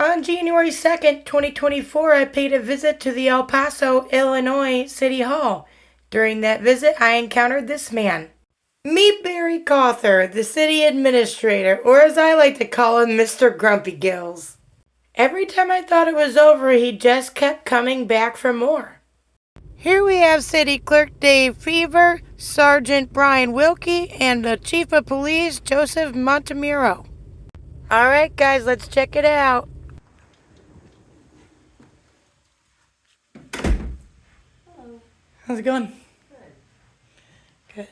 On January 2nd, 2024, I paid a visit to the El Paso, Illinois City Hall. During that visit, I encountered this man. Meet bkauther, the city administrator, or as I like to call him, Mr. Grumpy Gills. Every time I thought it was over, he just kept coming back for more. Here we have City Clerk Dave Fever, Sergeant Brian Wilkie, and the Chief of Police, Joseph Montemuro. Alright guys, let's check it out. Hello. How's it going? Good. Good.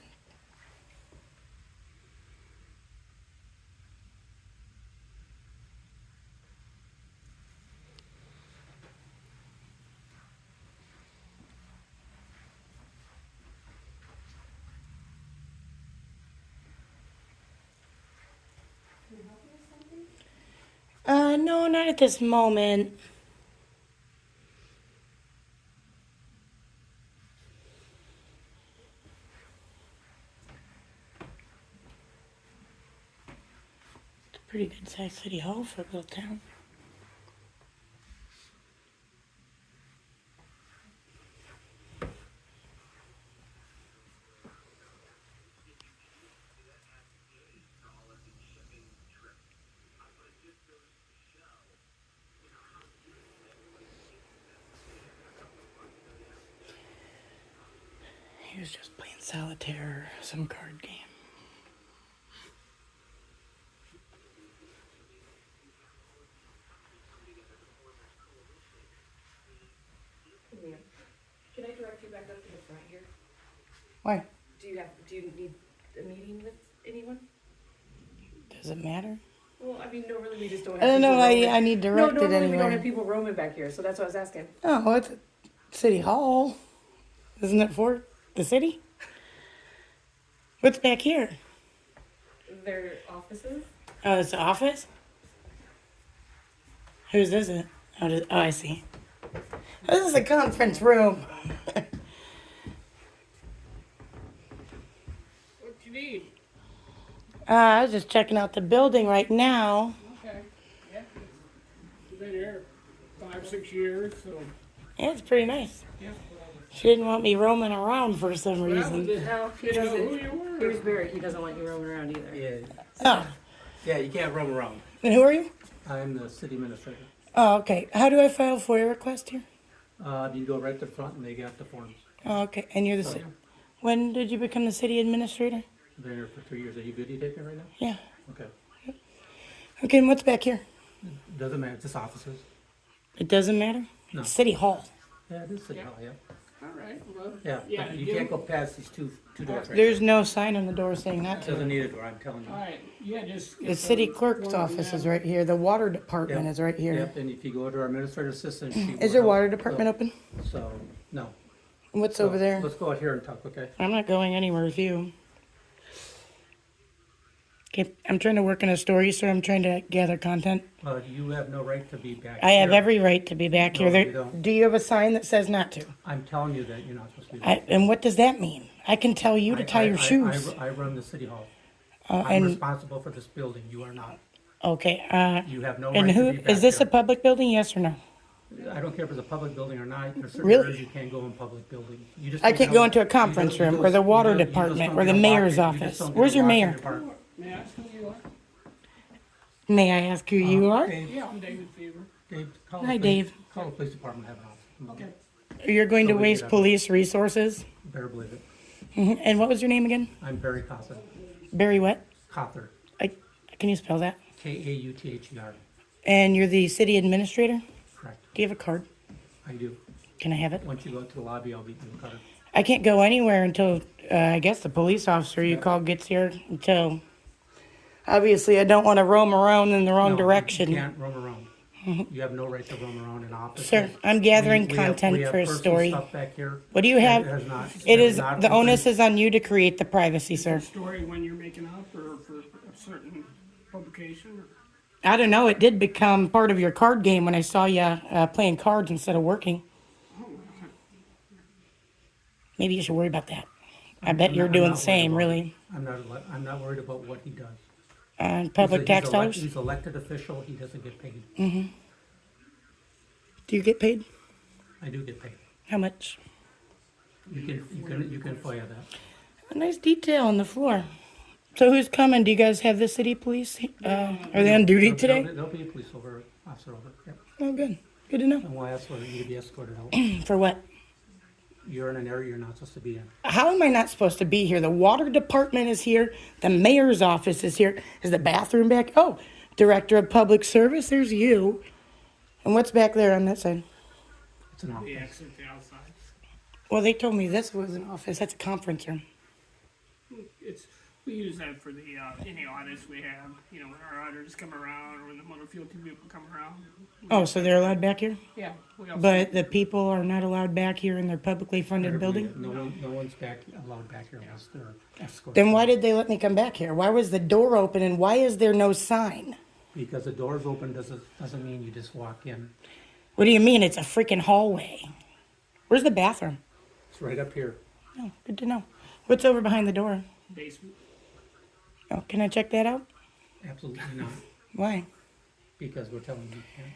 Can I help you with something? No, not at this moment. It's a pretty good sized city hall for a little town. He was just playing solitaire or some card game. Hey, ma'am. Can I direct you back up to the front here? Why? Do you need a meeting with anyone? Does it matter? Well, I mean, no, really, we just don't I have don't know. people roaming. I need No, directed normally we don't anywhere. have people roaming back here, so that's what I was asking. Oh, it's a city hall. Isn't it for the city? What's back here? Their offices? Oh, it's the office? Whose is it? Oh, I see. This is a conference room. What you need? I was just checking out the building right now. Okay. Yeah. Been here 5-6 years, so Yeah, it's pretty nice. yeah. She didn't want me roaming around for some Well, reason. No, he you know doesn't. who you were. Here's Barry. He doesn't want you roaming around either. Yeah, Oh, yeah, you can't roam around. and who are you? I'm the city administrator. Oh, okay. How do I file a FOIA request here? You go right to the front and they got the forms. Oh, okay. And you're the So, city. When did you become the city administrator? I've been here for 3 years. Are you good? You take me right now? Yeah. Okay. Okay, and what's back here? Doesn't matter. It's just offices. It doesn't matter? No. It's City Hall. Yeah, it is city hall. Yeah. All right. Well, Yeah. Yeah, But you give- can't go past these two doors right There's no sign on the door saying not there. to. Doesn't need a door. I'm telling you. all right. Yeah, just. The city clerk's office is right here. The water department Yep. is right here. Yep. And if you go to our administrative assistant, she Is will your help. water department open? So no. What's So, over there? Let's go out here and talk. Okay. I'm not going anywhere with you. Okay, I'm trying to work in a story, so I'm trying to gather content. You have no right to be back. I have here. every right to be back No, here. There, you don't. do you have a sign that says not to? I'm telling you that you're not supposed to be. And what does that mean? I can tell you to tie your shoes. I run the city hall. I'm And responsible for this building. You are not. okay, You have no and right who to be back is this a here. public building? Yes or no? I don't care if it's a public building or not. There's certain Really? areas you can't go in public buildings. You just I don't can't know- go into a you conference don't- you room or don't- the water you just department don't or the get a walk mayor's in. You office. just don't get Where's a your walk in mayor? your park. May I ask who you are? May I ask who you are? Dave, Yeah, I'm David Fever. call Hi, the police- Dave. Call the police department, have an office. Okay. You're going to So we waste get up. police resources? Better believe it. And what was your name again? I'm Barry Couther. Barry what? Couther. Can you spell that? Kauther. And you're the city administrator? Correct. Do you have a card? I do. Can I have it? Once you go to the lobby, I'll be in the card. I can't go anywhere until, I guess, the police officer you called gets here until, obviously, I don't want to roam around in the wrong No, direction. You can't roam around. You have no right to roam around in offices. Sir, I'm gathering We have- content we have for a personal story. stuff back here What do you that have? has not- It that is, not the open. onus is on you to create the privacy, sir. Story when you're making up or for a certain publication? Or? I don't know, it did become part of your card game when I saw you playing cards instead of working. Maybe you should worry about that. I bet you're I'm doing not the same, worried about really. it. I'm not worried about what he does. Public He's tax elect- dollars? He's elected official, he doesn't get paid. Do you get paid? I do get paid. How much? You can FOIA that. A nice detail on the floor. So who's coming? Do you guys have the city police? Are they on duty today? There'll be a police officer over, yep. Oh, good. Good to know. And we'll ask for you to be escorted out. For what? You're in an area you're not supposed to be in. How am I not supposed to be here? The water department is here. The mayor's office is here. Is the bathroom back? Oh, director of public service. There's you. And what's back there on that side? It's an The office. exit, the outside. Well, they told me this was an office. That's a conference room. We use that for the, any audits we have, you know, when our auditors come around, or when the motor fuel people come around. Oh, so they're allowed back here? Yeah. We also, But the people are not allowed back here in their publicly funded building? No one's allowed back here unless they're escorted. Then why did they let me come back here? Why was the door open and why is there no sign? Because the door's open doesn't mean you just walk in. What do you mean? It's a freaking hallway. Where's the bathroom? It's right up here. Oh, good to know. What's over behind the door? basement. Oh, can I check that out? Absolutely not, Why? because we're telling you can't.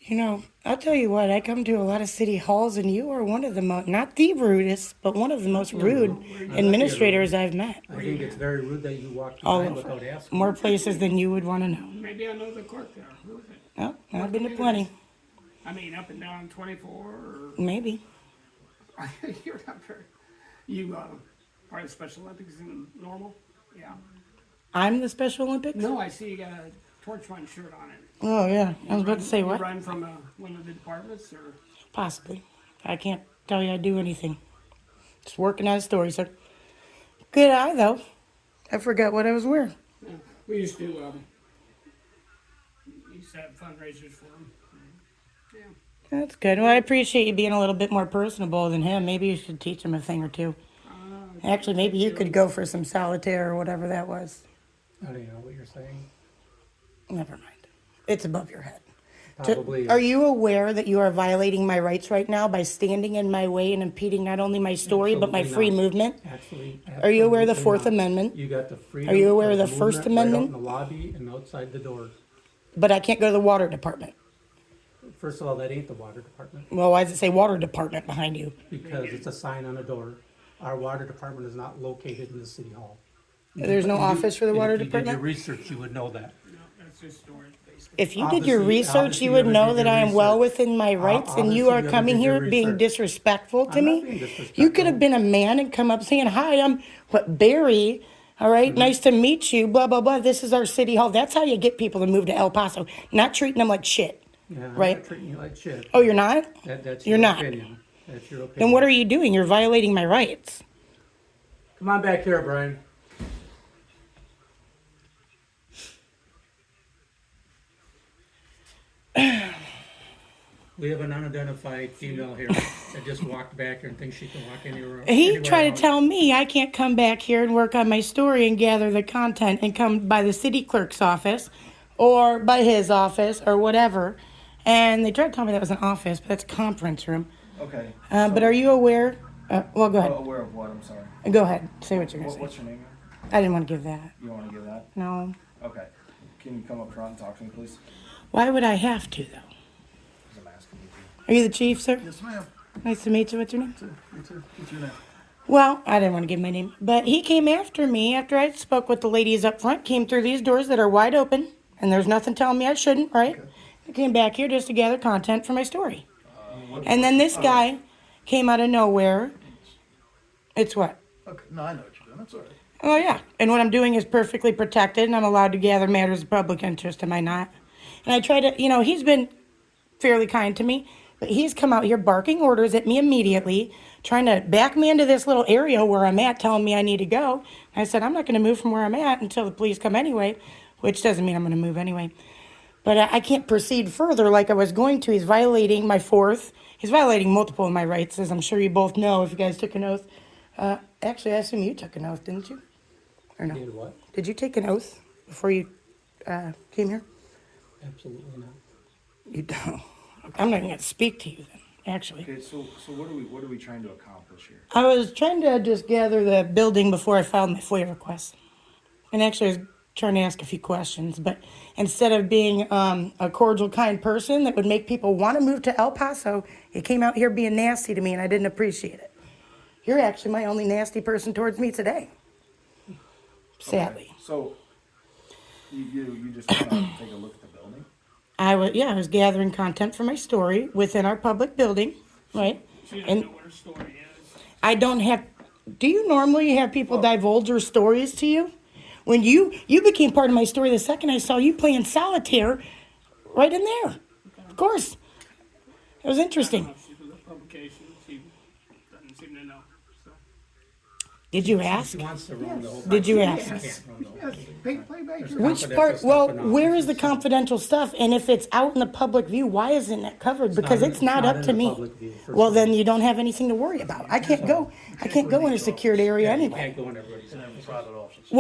You know, I'll tell you what, I come to a lot of city halls and you are one of the most, not the rudest, but one of the most rude administrators I've met. I think it's very rude that you walk All behind over. without asking. More places than you would want to know. Maybe I know the court there. Who is it? Oh, I've been to plenty. I mean, up and down 24, or Maybe. you're not very. You part of the Special Olympics in normal? Yeah. I'm the Special Olympics? No, I see you got a torch run shirt on it. Oh, yeah. I was about to say You what? run from one of the departments, or Possibly. I can't tell you I do anything. Just working on a story, sir. Good eye, though. I forgot what I was wearing. we used to have fundraisers for them. Yeah. That's good. Well, I appreciate you being a little bit more personable than him. Maybe you should teach him a thing or two. Actually, maybe you could go for some solitaire or whatever that was. I don't even know what you're saying. Never mind. It's above your head. Probably. Are you aware that you are violating my rights right now by standing in my way and impeding not only my story, but my Absolutely free not. movement? Actually. Are you aware of the absolutely Fourth not. Amendment? You got the freedom. Are you aware of the movement First Amendment? Right out in the lobby and outside the door. But I can't go to the water department. First of all, that ain't the water department, Well, why does it say water department behind you? because it's a sign on the door. Our water department is not located in the city hall. There's no If you- office for the and water If you did department? your research, you would know that. No, that's just storage, basically. If you did your Obviously- research, obviously you you would never know did that your I am well research. within my rights, and you Obviously are you never coming did your here being research. disrespectful to I'm not me. being disrespectful. You could have been a man and come up saying, "Hi, I'm Barry. All right, Mm-hmm. nice to meet you. Blah blah blah. This is our city hall." That's how you get people to move to El Paso, not treating them like shit. Yeah, I'm Right. not treating you like shit. Oh, you're not? That's You're your not. opinion. That's your opinion. Then what are you doing? You're violating my rights. Come on back here, Brian. We have an unidentified female here that just walked back here and thinks she can walk anywhere. He anywhere tried to else. tell me I can't come back here and work on my story and gather the content and come by the city clerk's office or by his office or whatever. And they tried to tell me that was an office, but that's a conference room. Okay. But are you aware? Well, go ahead. Aware of what? I'm sorry. Go ahead. Say what you're going to say. What's your name? I didn't want to give that. You want to give that? No. Okay. Can you come up front and talk to me, please? Why would I have to, though? 'Cause I'm asking you Are you the chief, sir? Yes, ma'am. Nice to meet you. What's your name? What's your name? Well, I didn't want to give my name, but he came after me after I spoke with the ladies up front, came through these doors that are wide open, and there's nothing telling me I shouldn't, right? I came back here just to gather content for my story. And then this guy came out of nowhere. It's what? Okay, no, I know what you're doing. That's all right. Oh, yeah. And what I'm doing is perfectly protected, and I'm allowed to gather matters of public interest, am I not? And I try to, he's been fairly kind to me, but he's come out here barking orders at me immediately, trying to back me into this little area where I'm at, telling me I need to go. I said, I'm not going to move from where I'm at until the police come anyway, which doesn't mean I'm going to move anyway. But I can't proceed further like I was going to. He's violating my fourth. He's violating multiple of my rights, as I'm sure you both know if you guys took an oath. Actually, I assume you took an oath, didn't you? Or no? Did what? Did you take an oath before you came here? Absolutely not. You don't. I'm not going to speak to you then, actually. Okay, so what are we trying to accomplish here? I was trying to just gather the building before I filed my FOIA request. And actually, I was trying to ask a few questions, but instead of being a cordial, kind person that would make people want to move to El Paso, you came out here being nasty to me, and I didn't appreciate it. You're actually my only nasty person towards me today, sadly. So, you just wanna take a look at the building? I was gathering content for my story within our public building, right? She doesn't And know what her story is. I don't have. Do you normally have people divulge their stories to you? When you became part of my story the second I saw you playing solitaire, right in there. Of course, it was interesting. She's with a publication, she doesn't seem to know, so. Did you ask? She wants to run the whole. Did you ask? Can't run the whole thing. Which Confidential part? stuff Well, and all. where is the confidential stuff? And if it's out in the public view, why isn't it covered? Because it's not up in to the me. public view, first Well, of then all. you don't have anything to worry about. I can't go in a secured area Yeah, you anyway. can't go in everybody's And then office. private offices.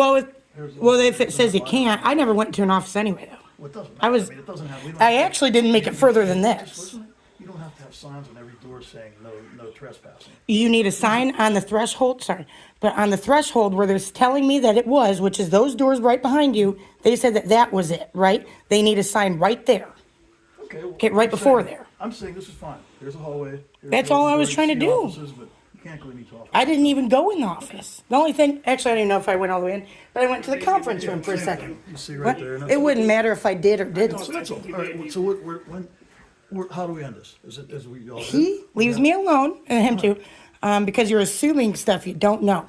Well, if it says you can't, I never went to an office anyway, though. Well, it doesn't I matter. was- mean, it doesn't have, we don't I have- actually didn't make it further than Just this. listen, you don't have to have signs on every door saying no trespassing. You need a sign on the threshold, sorry, but on the threshold where they're telling me that it was, which is those doors right behind you, they said that was it, right? They need a sign right there. Okay. Well, Okay, right I'm before saying- there. I'm saying this is fine. There's a hallway. There's That's a all I door, was you trying to see do. offices, but you can't go in each office. I didn't even go in the office. The only thing, actually, I don't even know if I went all the way in, but I went to the conference room for a second. You see right What? there. and It that's- wouldn't matter if I did or So didn't. that's all. All right, so how do we end this? Is it, as we all did? He leaves me alone, and him too, because you're assuming stuff you don't know.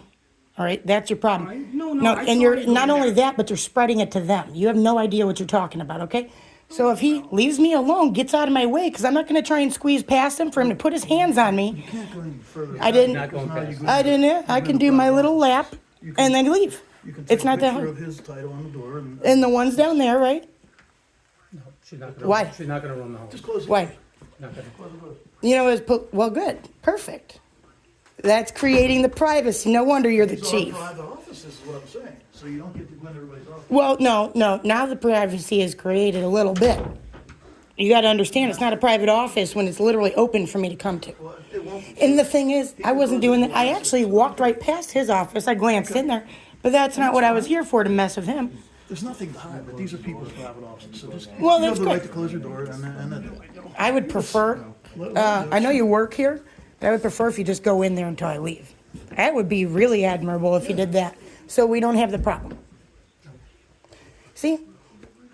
All right, that's your problem. No, I and saw you're you not going only there. that, but you're spreading it to them. You have no idea what you're talking about. Okay, so if he leaves me alone, gets out of my way, because I'm not going to try and squeeze past him for him to put his hands on me. You can't go any further. I didn't. Not going Because now past. you go I into- didn't. I you go can into do my private little office. lap You can- and then leave. You can take It's not a that picture hard. of his title on the door And the ones down there, right? No, she's not gonna. Why? She's not gonna run the whole. just close it. Why? Not gonna. Close the door. You know, well, good, perfect. That's creating the privacy. No wonder you're the These are chief. private offices is what I'm saying. So you don't get to go into everybody's office. Well, no. Now the privacy is created a little bit. You got to understand, it's not a private office when it's literally open for me to come to. Well, it won't. And the thing is, I wasn't doing that. I actually walked right past his office. I glanced in there, but that's not what I was here for, to mess with him. There's nothing to hide, but these are people's private offices. So just Well, you that's have the right good. to close your door and then. I would prefer. I know you work here, but I would prefer if you just go in there until I leave. That would be really admirable if you did that, so we don't have the problem. See?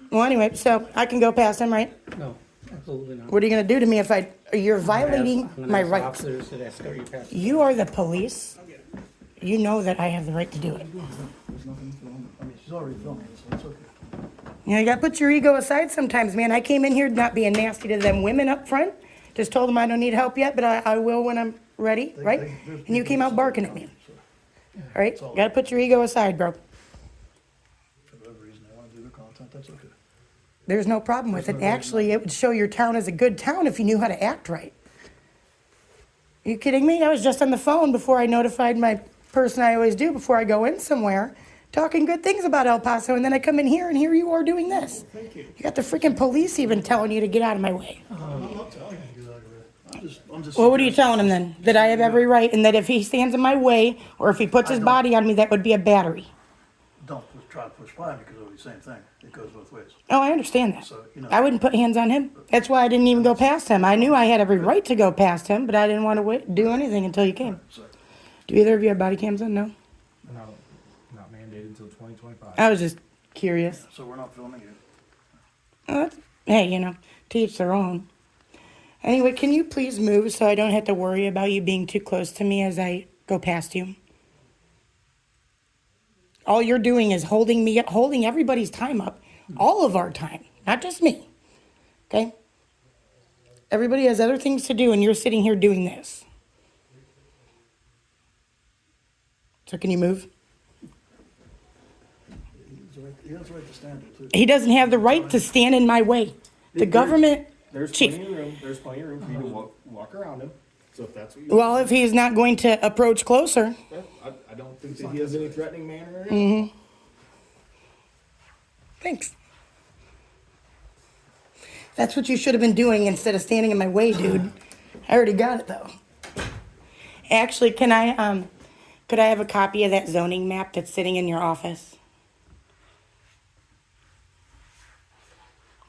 Well, anyway, so I can go past him, right? No, absolutely not. What are you going to do to me if you're violating I'm gonna my ask rights? Officers to escort you past. You are the police. You know that I have the right to do it. There's nothing to film. I mean, she's already filming, so it's okay. You know, you got to put your ego aside sometimes, man. I came in here not being nasty to them women up front. Just told them I don't need help yet, but I will when I'm ready, right? And you came out barking at me. All right? Got to put your ego aside, bro. For whatever reason they want to do their content, that's okay. There's no problem with it. Actually, it would show your town as a good town if you knew how to act right. You kidding me? I was just on the phone before I notified my person I always do before I go in somewhere, talking good things about El Paso, and then I come in here and here you are doing this. You got the freaking police even telling you to get out of my way. I'm not telling you to get out of there. I'm just. Well, what are you telling him then? That I have every right, and that if he stands in my way, or if he puts his body on me, that would be a battery. Don't try to push by because it'll be the same thing. It goes both ways. Oh, I understand that. So, you know. I wouldn't put hands on him. That's why I didn't even go past him. I knew I had every right to go past him, but I didn't want to do anything until you came. So, Do either of you have body cams on? No? No, not mandated until 2025. I was just curious. so we're not filming you. Hey, you know, to each their own. Anyway, can you please move so I don't have to worry about you being too close to me as I go past you? All you're doing is holding everybody's time up, all of our time, not just me. Okay? Everybody has other things to do, and you're sitting here doing this. So can you move? He has the right to stand there too. He doesn't have the right to stand in my way. The government, There's chief. plenty of room, there's plenty of room for you to walk around him, so if that's what you. Well, if he's not going to approach closer, I don't think that he has any threatening manner or anything. thanks. That's what you should have been doing instead of standing in my way, dude. I already got it though. Actually, could I have a copy of that zoning map that's sitting in your office?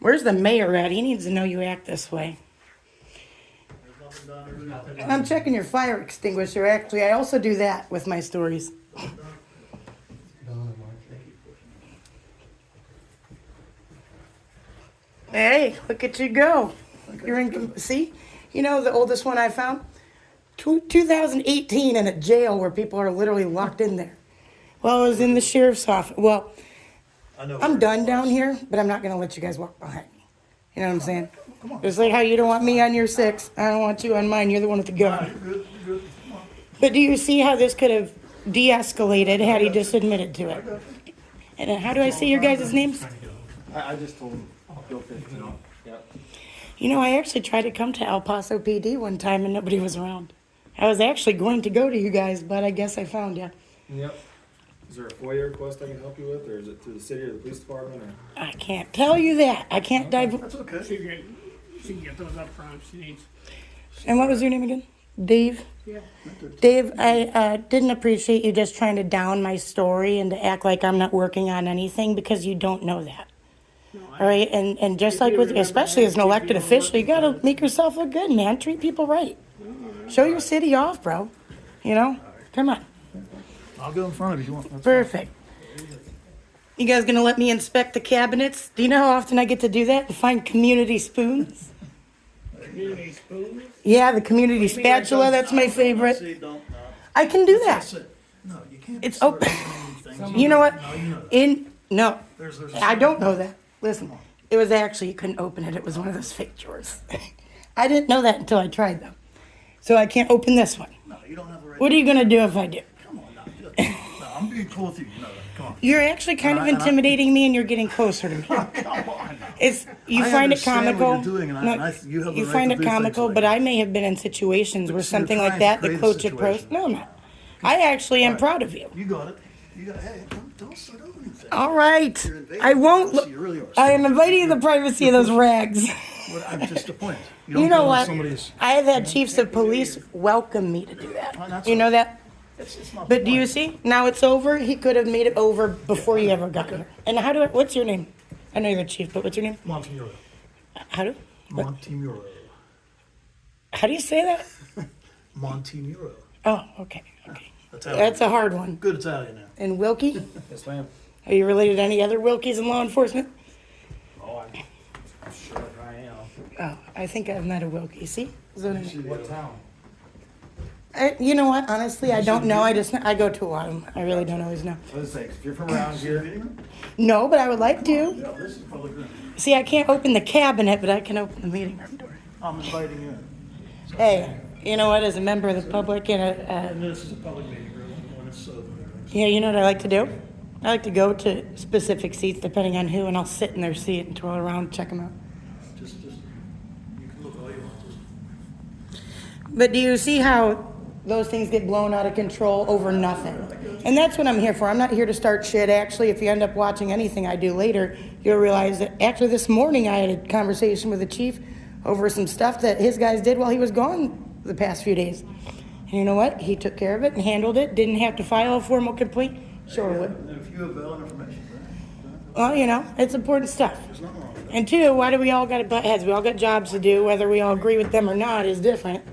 Where's the mayor at? He needs to know you act this way. And I'm checking your fire extinguisher. Actually, I also do that with my stories. Hey, look at you go. You're in, see? You know the oldest one I found? 2018 in a jail where people are literally locked in there. Well, it was in the sheriff's office. Well, I know. I'm done down here, but I'm not going to let you guys walk behind me. You know what I'm saying? Just like how you don't want me on your 6, I don't want you on mine. You're the one with the gun. You're good, you're good. Come on. But do you see how this could have de-escalated had he just admitted to it? And then how do I say your guys' names? I just told him, go 15. Yep. You know, I actually tried to come to El Paso PD one time and nobody was around. I was actually going to go to you guys, but I guess I found you. Yep. Is there a FOIA request I can help you with, or is it through the city or the police department, or? I can't tell you that. I can't dive. That's okay. She can get those up front if she needs. And what was your name again? Dave? Yeah. Dave, I didn't appreciate you just trying to down my story and to act like I'm not working on anything because you don't know that. All right, and just like with, especially as an elected official, you gotta make yourself look good, man. Treat people right. Show your city off, bro. You know, come on. I'll go in front of you if you want. That's Perfect. You guys gonna let me inspect the cabinets? Do you know how often I get to do that and find community spoons? Community spoons? Yeah, the community spatula. That's my fine. favorite. See, don't, no. I can do that. That's it. No, you can't. It's start open. doing things. You know what? No, you know that. No, There's I don't know that. Listen, it was actually, you couldn't open it. It was one of those fake drawers. I didn't know that until I tried them. So I can't open this one. No, you don't have the right. What are you going to do if I do? Come on, no, I'm being cool with you. You know that. Come on. You're actually kind of And I- intimidating me and you're getting closer to me. Come on. It's, you I find it understand what comical. you're doing, and No, you have the you right find to it do things comical, like but that. I may have been in situations where But you're something like trying to that, the create a coach approach. situation. No, I'm not. I actually am proud of you. You got it. You got. Hey, don't start opening things. All right. You're invading I won't. privacy, you really are. I am inviting the privacy of those rags. What, I'm just a point. You don't know go on what? somebody's- I have had chiefs of police welcome me to do that. that's You know all. that? It's not But the do you point. see? Now it's over. He could have made it over before you ever got here. And how do I, what's your name? I know you're the chief, but what's your name? Montemuro. How do? Montemuro. How do you say that? Montemuro. Oh, okay. Okay. Italian. That's a hard one. Good Italian now. And Wilkie? Yes, ma'am. Are you related to any other Wilkies in law enforcement? Oh, I'm sure I am. Oh, I think I've met a Wilkie. See? Zoning. What town? You know what? Honestly, I don't know. I go to a lot of them. I really don't always know. Let's say, if you're from around here, No, but I would like to. Yeah, this is public room. See, I can't open the cabinet, but I can open the meeting room door. I'm inviting you in. Hey, you know what? As a member of the public and And this is a public meeting room when it's yeah, you know what I like to do? I like to go to specific seats depending on who, and I'll sit in their seat and twirl around, check them out. just, you can look all you want to. But do you see how those things get blown out of control over nothing? And that's what I'm here for. I'm not here to start shit. Actually, if you end up watching anything I do later, you'll realize that actually this morning I had a conversation with the chief over some stuff that his guys did while he was gone the past few days. And you know what? He took care of it and handled it. Didn't have to file a formal complaint. Sure would. And if you have valid information, Well, you know, it's important stuff. there's nothing wrong with that. And two, why do we all got to butt heads? We all got jobs to do. Whether we all agree with them or not is different.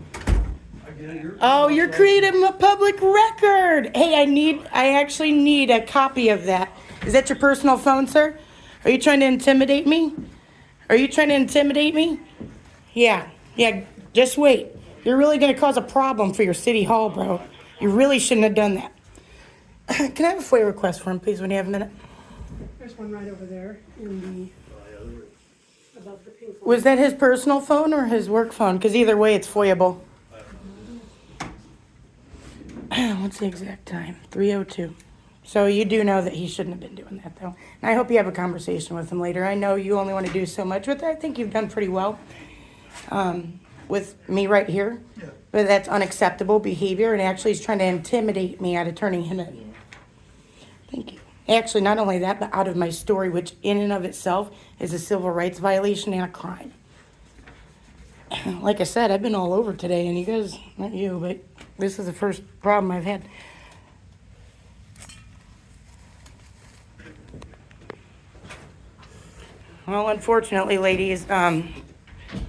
I get it. Oh, you're creating a public record. Hey, I actually need a copy of that. Is that your personal phone, sir? Are you trying to intimidate me? Are you trying to intimidate me? Yeah, just wait. You're really going to cause a problem for your city hall, bro. You really shouldn't have done that. Can I have a FOIA request for him, please, when you have a minute? There's one right over there in the, above the pink one. Was that his personal phone or his work phone? Because either way, it's FOIAble. What's the exact time? 3:02. So you do know that he shouldn't have been doing that, though. And I hope you have a conversation with him later. I know you only want to do so much with it. I think you've done pretty well with me right here. Yeah. But that's unacceptable behavior, and actually he's trying to intimidate me out of turning him in. Thank you. Actually, not only that, but out of my story, which in and of itself is a civil rights violation and a crime. Like I said, I've been all over today, and you guys, not you, but this is the first problem I've had. Well, unfortunately, ladies,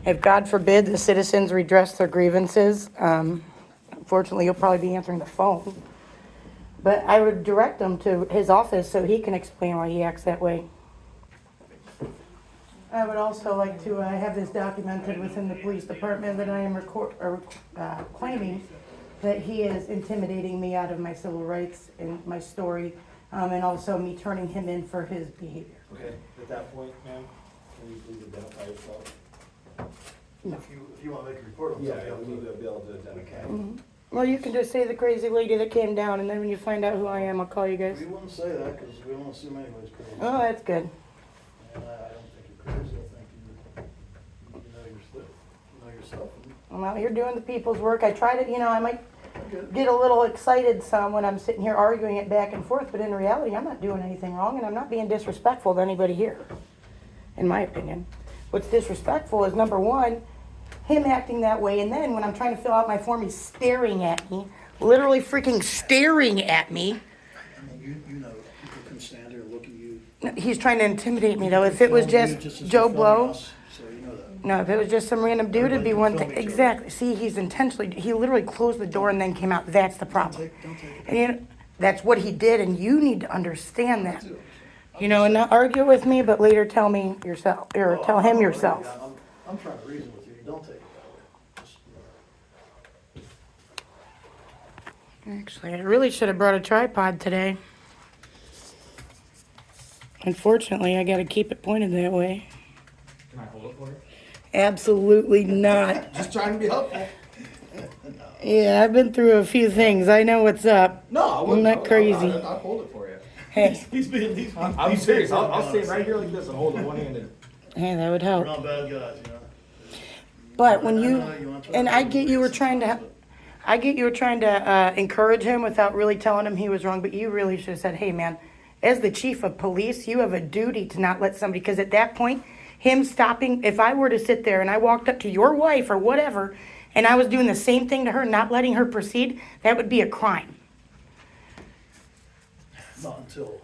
if God forbid the citizens redress their grievances, unfortunately, you'll probably be answering the phone. But I would direct them to his office so he can explain why he acts that way. I would also like to have this documented within the police department that I am claiming that he is intimidating me out of my civil rights and my story, and also me turning him in for his behavior. Okay, at that point, ma'am, can you please identify yourself? If you wanna make a report on Yeah, something. we need to be able to identify. Well, you can just say the crazy lady that came down, and then when you find out who I am, I'll call you guys. We wouldn't say that, cause we don't assume anybody's crazy. Oh, that's good. And I don't think you're crazy, I think you know yourself. I'm out here doing the people's work. I try to, I might get a little excited some when I'm sitting here arguing it back and forth, but in reality, I'm not doing anything wrong, and I'm not being disrespectful to anybody here, in my opinion. What's disrespectful is, number one, him acting that way, and then when I'm trying to fill out my form, he's staring at me, literally freaking staring at me. I mean, you know, people can stand there and look at you. He's trying to intimidate me, though. If it was Film you just as Joe they're filming Blow, us, so you know that. no, if it was just some random dude, it'd be Everybody one can thing. film each other. Exactly. See, he's intentionally, he literally closed the door and then came out. That's the problem. Don't take it. And that's what he did, and you need to understand that. And not argue with me, but later tell me yourself, or tell him yourself. I'm trying to reason with you, you don't take it that way. Just- Actually, I really should have brought a tripod today. Unfortunately, I gotta keep it pointed that way. Can I hold it for you? Absolutely not. Just trying to be helpful. Yeah, I've been through a few things. I know what's up. No, I wouldn't. I'm not crazy. I'll hold it for you. Hey, I'm serious. I'll stay right here like this and hold it one-handed. hey, that would We're help. not bad guys, But when I you, know you want to- and I get you were trying to encourage him without really telling him he was wrong, but you really should have said, hey man, as the chief of police, you have a duty to not let somebody, because at that point, him stopping, if I were to sit there and I walked up to your wife or whatever, and I was doing the same thing to her, not letting her proceed, that would be a crime. Not until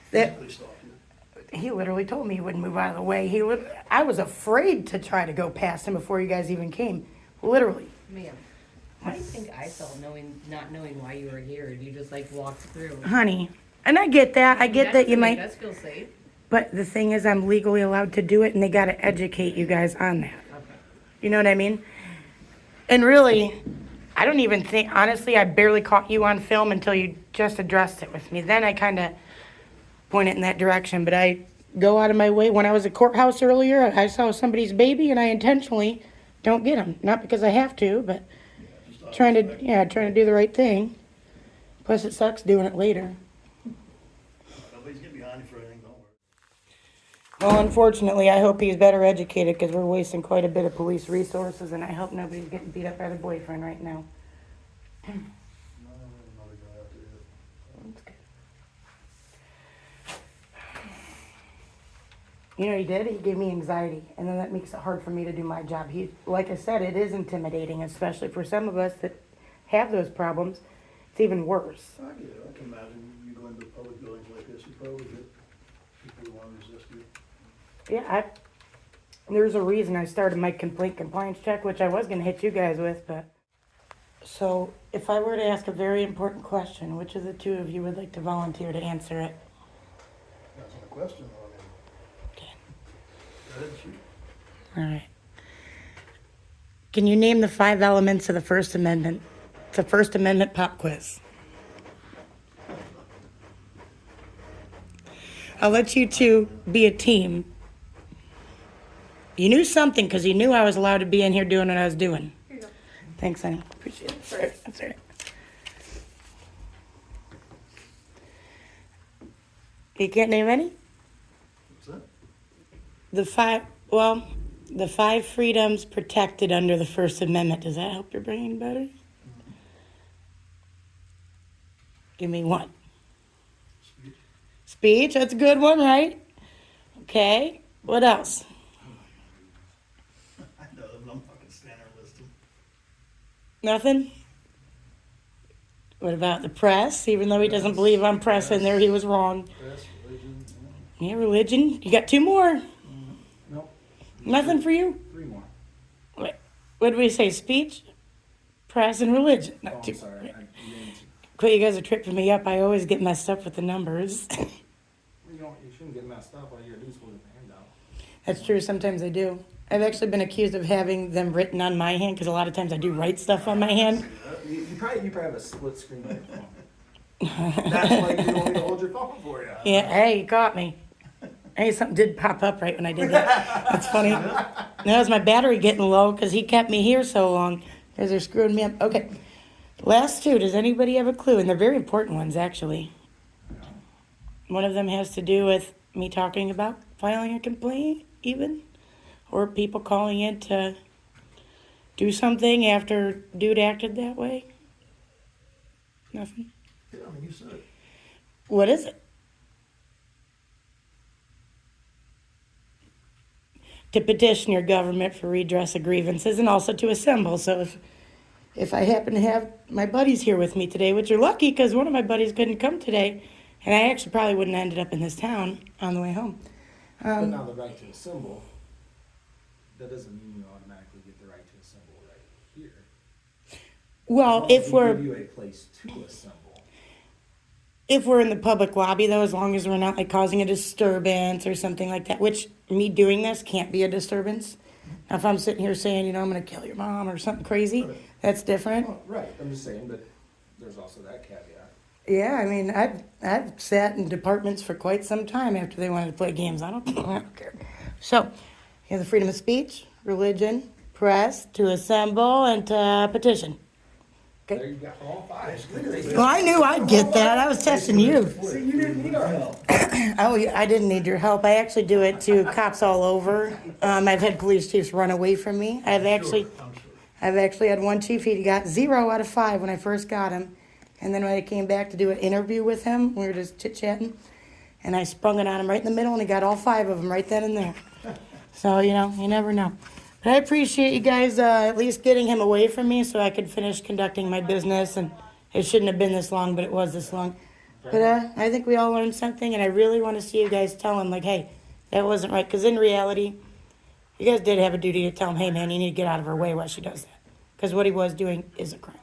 That- physically stop you. He literally told me he wouldn't move out of the way. I was afraid to try to go past him before you guys even came. Literally. Ma'am, how do you think I felt not knowing why you were here? You just like walked through. Honey, and I get that. I get that you might. That does feel safe. But the thing is, I'm legally allowed to do it, and they got to educate you guys on that. You know what I mean? And really, I don't even think, honestly, I barely caught you on film until you just addressed it with me. Then I kind of point it in that direction. But I go out of my way. When I was at courthouse earlier, I saw somebody's baby, and I intentionally don't get them. Not because I have to, but trying to do the right thing. Plus, it sucks doing it later. Nobody's getting behind you for anything, don't worry. Well, unfortunately, I hope he's better educated because we're wasting quite a bit of police resources, and I hope nobody's getting beat up by the boyfriend right now. No, another guy out there. That's good. You know what he did? He gave me anxiety, and then that makes it hard for me to do my job. Like I said, it is intimidating, especially for some of us that have those problems. It's even worse. I get it, I can imagine you go into public buildings like this, you probably get people who want to resist you. Yeah, there's a reason I started my complaint compliance check, which I was going to hit you guys with, but... So, if I were to ask a very important question, which of the two of you would like to volunteer to answer it? That's not a question, though, I mean. Okay. Go ahead, shoot. All right. Can you name the 5 elements of the First Amendment? It's a First Amendment pop quiz. I'll let you two be a team. You knew something because you knew I was allowed to be in here doing what I was doing. Here you go. Thanks, honey. Appreciate it. Sorry. That's all right. You can't name any? What's that? The 5 freedoms protected under the First Amendment. Does that help your brain better? Give me one. Speech. Speech, that's a good one, right? Okay. What else? I know them, but I'm not gonna stand there and list them. Nothing? What about the press? Even though he doesn't believe I'm press in there, he was wrong. Press, religion, Yeah, religion. You got 2 more. Nothing for you? 3 more. What did we say? Speech, press, and religion. Oh, Not I'm two. sorry. You named Quit, you guys are tripping me up. I always get messed up with the numbers. you shouldn't get messed up. All you gotta do is hold the handout. That's true. Sometimes I do. I've actually been accused of having them written on my hand because a lot of times I do write stuff on my hand. You probably have a split screen on your phone. That's why you don't need to hold your phone for you. Yeah, hey, you caught me. Hey, something did pop up right when I did that. That's funny. That was my battery getting low because he kept me here so long. Because they're screwing me up. Okay. Last two. Does anybody have a clue? And they're very important ones, actually. One of them has to do with me talking about filing a complaint, even. Or people calling in to do something after dude acted that way. Nothing. Yeah, I mean, you said it. What is it? To petition your government for redress of grievances and also to assemble. So if I happen to have my buddies here with me today, which are lucky because one of my buddies couldn't come today, and I actually probably wouldn't have ended up in this town on the way home. But now the right to assemble, that doesn't mean you automatically get the right to assemble right here. Well, As long as if we we're give you a place to assemble. If we're in the public lobby, though, as long as we're not like causing a disturbance or something like that, which me doing this can't be a disturbance. Now, if I'm sitting here saying, you know, I'm going to kill your mom or something crazy, that's different. Well, right, I'm just saying, but there's also that caveat. Yeah, I mean, I've sat in departments for quite some time after they wanted to play games. I don't care. So, you have the freedom of speech, religion, press, to assemble, and to petition. There you go, all 5. Well, I knew I'd get that. I was testing you. See, you didn't need our help. Oh, yeah, I didn't need your help. I actually do it to cops all over. I've had police chiefs run away from me. I've actually had one chief, he got 0 out of 5 when I first got him. And then when I came back to do an interview with him, we were just chit-chatting, and I sprung it on him right in the middle, and he got all 5 of them right then and there. So, you know, you never know. But I appreciate you guys at least getting him away from me so I could finish conducting my business. And it shouldn't have been this long, but it was this long. But I think we all learned something, and I really want to see you guys tell him, like, hey, that wasn't right. Because in reality, you guys did have a duty to tell him, hey, man, you need to get out of her way while she does that. Because what he was doing is a crime.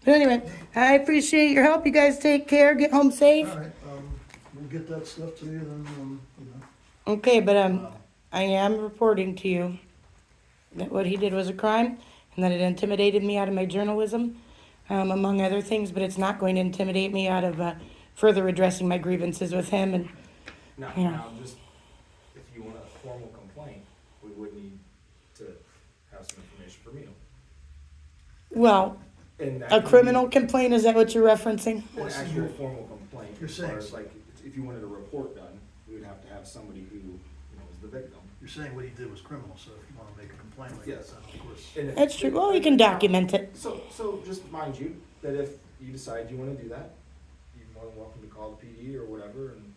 But anyway, I appreciate your help. You guys take care. Get home safe. All right, we'll get that stuff to you then, you know. Okay, but I am reporting to you that what he did was a crime and that it intimidated me out of my journalism, among other things, but it's not going to intimidate me out of further addressing my grievances with him. And Now, Yeah. now, just, if you want a formal complaint, we would need to have some information from you. well, And that a can criminal be complaint, is that what you're referencing? An actual formal complaint, You're as far saying- as like, if you wanted a report done, we would have to have somebody who, you know, is the victim. You're saying what he did was criminal, so if you wanna make a complaint like Yes. that, then of course. And if- That's true. Well, you can document it. So just mind you, that if you decide you wanna do that, you're more than welcome to call the PD or whatever, and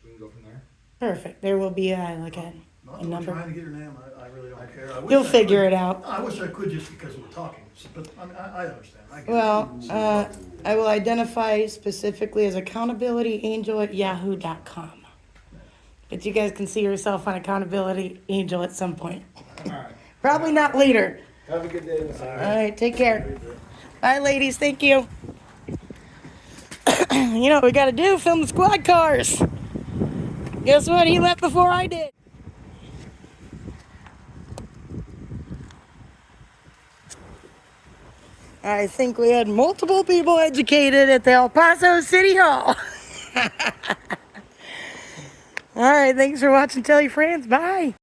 we can go from there. Perfect. There will be like a Not that we're number. trying to get your name, I really don't care. I wish You'll I figure could. it out. I wish I could just because we're talking, but I mean, I understand. I get it. Well, I will identify specifically as accountabilityangel@yahoo.com. But you guys can see yourself on Accountability Angel at some point. Alright, Probably not later. have a good day, Miss All Ira. right, take care. Bye, ladies. Thank you. You know what we got to do? Film the squad cars. Guess what? He left before I did. I think we had multiple people educated at the El Paso City Hall. All right, thanks for watching. Tell your friends. Bye.